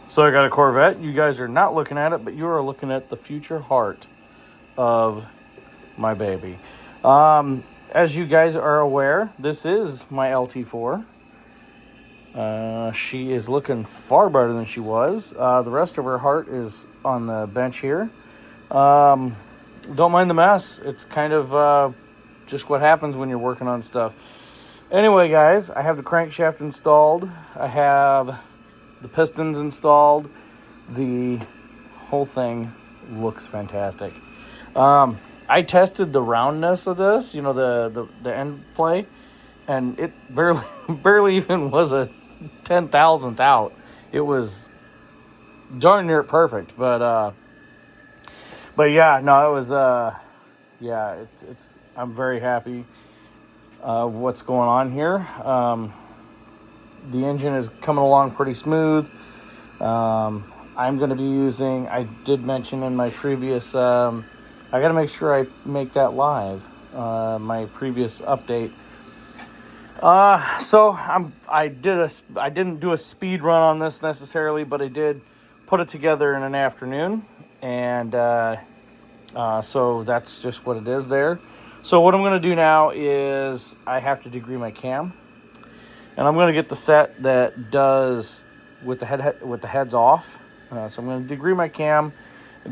So I got a Corvette. You guys are not looking at it, but you are looking at the future heart of my baby. As you guys are aware, this is my LT4. She is looking far better than she was. The rest of her heart is on the bench here. Don't mind the mess. It's kind of just what happens when you're working on stuff. Anyway, guys, I have the crankshaft installed. I have the pistons installed. The whole thing looks fantastic. I tested the roundness of this, the end play, and it barely even was a 10,000th out. It was darn near perfect, but yeah, no, it was it's I'm very happy of what's going on here. The engine is coming along pretty smooth. I'm going to be using, I did mention in my previous, I got to make sure I make that live, my previous update. So I didn't do a speed run on this necessarily, but I did put it together in an afternoon, and so that's just what it is there. So what I'm going to do now is I have to degree my cam, and I'm going to get the set that does with the heads off. So I'm going to degree my cam,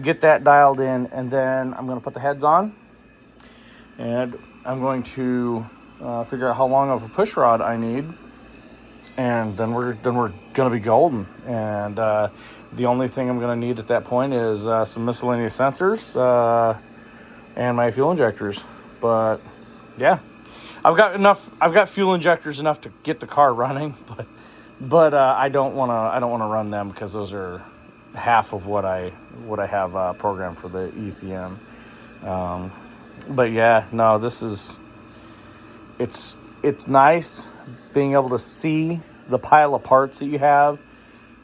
get that dialed in, and then I'm going to put the heads on, and I'm going to figure out how long of a push rod I need, and then we're going to be golden. And the only thing I'm going to need at that point is some miscellaneous sensors and my fuel injectors. But yeah, I've got fuel injectors enough to get the car running, but I don't want to run them because those are half of what I have programmed for the ECM. But yeah, no, it's nice being able to see the pile of parts that you have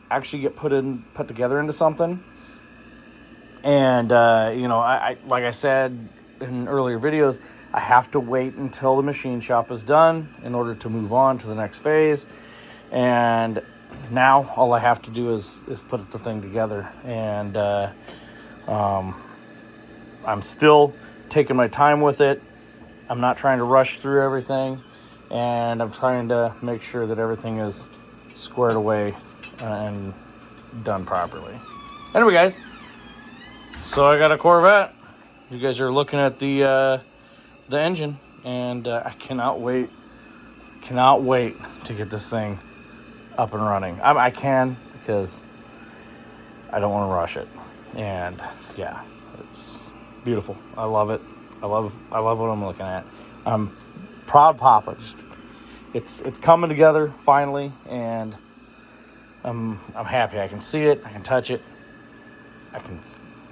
actually get put together into something. And I like I said in earlier videos, I have to wait until the machine shop is done in order to move on to the next phase. And now all I have to do is put the thing together. And I'm still taking my time with it. I'm not trying to rush through everything, and I'm trying to make sure that everything is squared away and done properly. Anyway, guys, so I got a Corvette. You guys are looking at the engine, and I cannot wait to get this thing up and running. I can, because I don't want to rush it. And yeah, it's beautiful. I love it. I love what I'm looking at. I'm proud papa. It's coming together finally, and I'm happy. I can see it. I can touch it. I can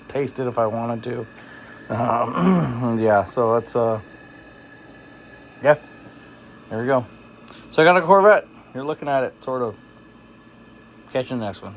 taste it if I wanted to. Yeah. So it's yeah. There we go. So I got a Corvette. You're looking at it, sort of. Catch you in the next one.